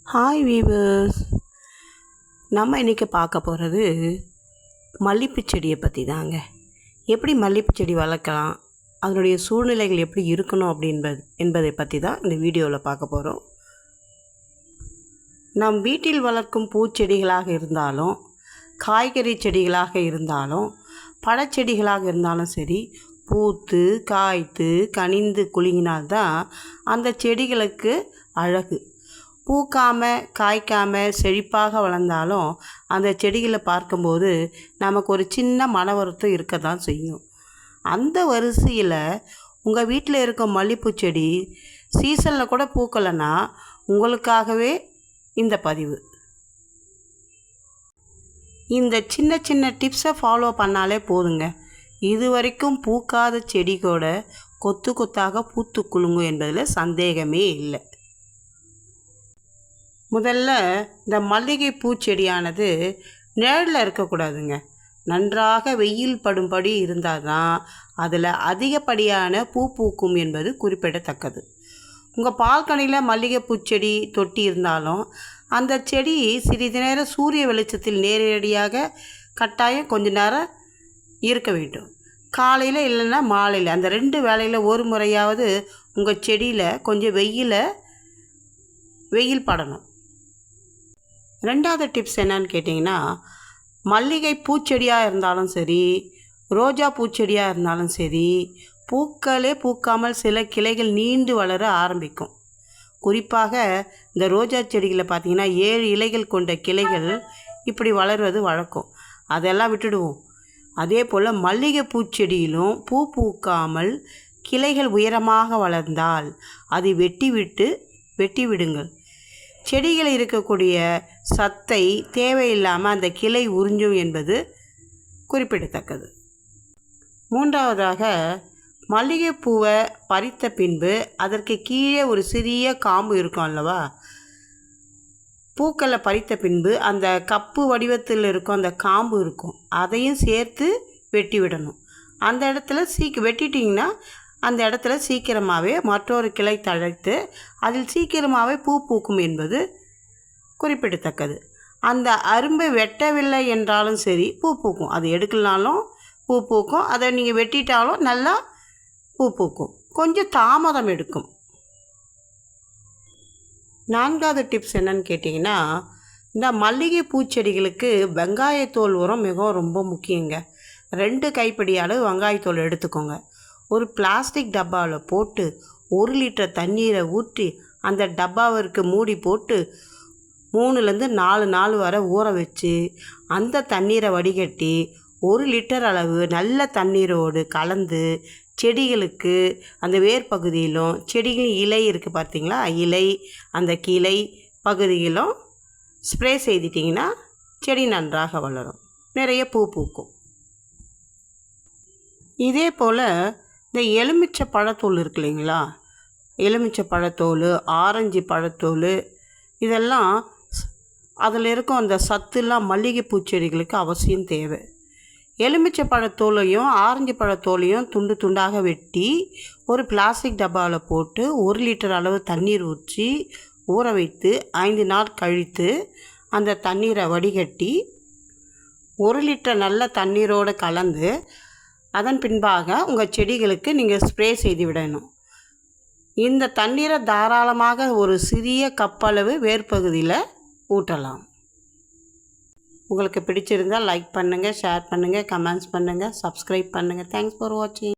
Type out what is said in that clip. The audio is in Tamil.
ஹாய் வீவர்ஸ், நம்ம இன்றைக்கி பார்க்க போகிறது மல்லிகைப்பூ செடியை பற்றி தாங்க. எப்படி மல்லிகைப்பூ செடி வளர்க்கலாம், அதனுடைய சூழ்நிலைகள் எப்படி இருக்கணும் என்பதை பற்றி தான் இந்த வீடியோவில் பார்க்க போகிறோம். நம் வீட்டில் வளர்க்கும் பூச்செடிகளாக இருந்தாலும், காய்கறி செடிகளாக இருந்தாலும், பழச்செடிகளாக இருந்தாலும் சரி, பூத்து காய்த்து கனிந்து குலுங்கினால்தான் அந்த செடிகளுக்கு அழகு. பூக்காமல் காய்க்காமல் செழிப்பாக வளர்ந்தாலும் அந்த செடிகளை பார்க்கும்போது நமக்கு ஒரு சின்ன மன வருத்தம் இருக்க தான் செய்யும். அந்த வரிசையில் உங்கள் வீட்டில் இருக்க மல்லிகைப்பூ செடி சீசனில் கூட பூக்கலைன்னா உங்களுக்காகவே இந்த பதிவு. இந்த சின்ன சின்ன டிப்ஸை ஃபாலோ பண்ணாலே போதுங்க, இது வரைக்கும் பூக்காத செடி கூட கொத்து கொத்தாக பூத்து குலுங்கும் என்பதில் சந்தேகமே இல்லை. முதல்ல இந்த மல்லிகை பூச்செடியானது நிழலில் இருக்கக்கூடாதுங்க. நன்றாக வெயில் படும்படி இருந்தால் தான் அதில் அதிகப்படியான பூ பூக்கும் என்பது குறிப்பிடத்தக்கது. உங்கள் பால்கனியில் மல்லிகை பூச்செடி தொட்டி இருந்தாலும் அந்த செடி சிறிது நேரம் சூரிய வெளிச்சத்தில் நேரடியாக கட்டாயம் கொஞ்ச நேரம் இருக்க வேண்டும். காலையில் இல்லைன்னா மாலையில், அந்த 2 வேளையில் ஒரு முறையாவது உங்கள் செடியில் கொஞ்சம் வெயில் படணும். 2வது டிப்ஸ் என்னன்னு கேட்டிங்கன்னா, மல்லிகை பூச்செடியாக இருந்தாலும் சரி, ரோஜா பூச்செடியாக இருந்தாலும் சரி, பூக்களே பூக்காமல் சில கிளைகள் நீண்டு வளர ஆரம்பிக்கும். குறிப்பாக இந்த ரோஜா செடிகளை பார்த்திங்கன்னா 7 இலைகள் கொண்ட கிளைகள் இப்படி வளர்வது வழக்கம். அதெல்லாம் விட்டுடுவோம். அதே போல் மல்லிகை பூச்செடியிலும் பூ பூக்காமல் கிளைகள் உயரமாக வளர்ந்தால் அதை வெட்டி விடுங்கள். செடிகள் இருக்கக்கூடிய சத்தை தேவையில்லாமல் அந்த கிளை உறிஞ்சும் என்பது குறிப்பிடத்தக்கது. 3வதாக, மல்லிகைப்பூவை பறித்த பின்பு அதற்கு கீழே ஒரு சிறிய காம்பு இருக்கும் அல்லவா, பூக்களை பறித்த பின்பு அந்த கப்பு வடிவத்தில் இருக்கும் அந்த காம்பு இருக்கும், அதையும் சேர்த்து வெட்டி விடணும். அந்த இடத்துல வெட்டிட்டிங்கன்னா அந்த இடத்துல சீக்கிரமாகவே மற்றொரு கிளை தழைத்து அதில் சீக்கிரமாகவே பூ பூக்கும் என்பது குறிப்பிடத்தக்கது. அந்த அரும்பை வெட்டவில்லை என்றாலும் சரி பூ பூக்கும். அது எடுக்கலனாலும் பூ பூக்கும். அதை நீங்கள் வெட்டிட்டாலும் நல்லா பூ பூக்கும். கொஞ்சம் தாமதம் எடுக்கும். 4வது டிப்ஸ் என்னன்னு கேட்டிங்கன்னா, இந்த மல்லிகை பூச்செடிகளுக்கு வெங்காயத்தோல் உரம் மிகவும் ரொம்ப முக்கியங்க. 2 கைப்பிடி அளவு வெங்காயத்தோல் எடுத்துக்கோங்க. ஒரு பிளாஸ்டிக் டப்பாவில் போட்டு 1 லிட்டர் தண்ணீரை ஊற்றி அந்த டப்பாவிற்கு மூடி போட்டு 3லேருந்து 4 நாள் வரை ஊற வச்சு அந்த தண்ணீரை வடிகட்டி 1 லிட்டர் அளவு நல்ல தண்ணீரோடு கலந்து செடிகளுக்கு அந்த வேர் பகுதியிலும், செடிகளின் இலை இருக்குது பார்த்தீங்களா, இலை அந்த கிளை பகுதியிலும் ஸ்ப்ரே செய்துட்டிங்கன்னா செடி நன்றாக வளரும், நிறைய பூ பூக்கும். இதே போல் இந்த எலுமிச்சை பழத்தோல் இருக்கு இல்லைங்களா, எலுமிச்சை பழத்தோல், ஆரஞ்சு பழத்தோல், இதெல்லாம் அதில் இருக்கும் அந்த சத்துலாம் மல்லிகை பூச்செடிகளுக்கு அவசியம் தேவை. எலுமிச்சை பழத்தோலையும் ஆரஞ்சு பழத்தோலையும் துண்டு துண்டாக வெட்டி ஒரு பிளாஸ்டிக் டப்பாவில் போட்டு 1 லிட்டர் அளவு தண்ணீர் ஊற்றி ஊற வைத்து 5 நாள் கழித்து அந்த தண்ணீரை வடிகட்டி 1 லிட்டர் நல்ல தண்ணீரோடு கலந்து அதன் பின்பாக உங்கள் செடிகளுக்கு நீங்கள் ஸ்ப்ரே செய்து விடணும். இந்த தண்ணீரை தாராளமாக ஒரு சிறிய கப்பளவு வேர்பகுதியில் ஊற்றலாம். உங்களுக்கு பிடிச்சிருந்தால் லைக் பண்ணுங்கள், ஷேர் பண்ணுங்கள், கமெண்ட்ஸ் பண்ணுங்கள், சப்ஸ்கிரைப் பண்ணுங்கள். தேங்க்ஸ் ஃபார் வாட்சிங்.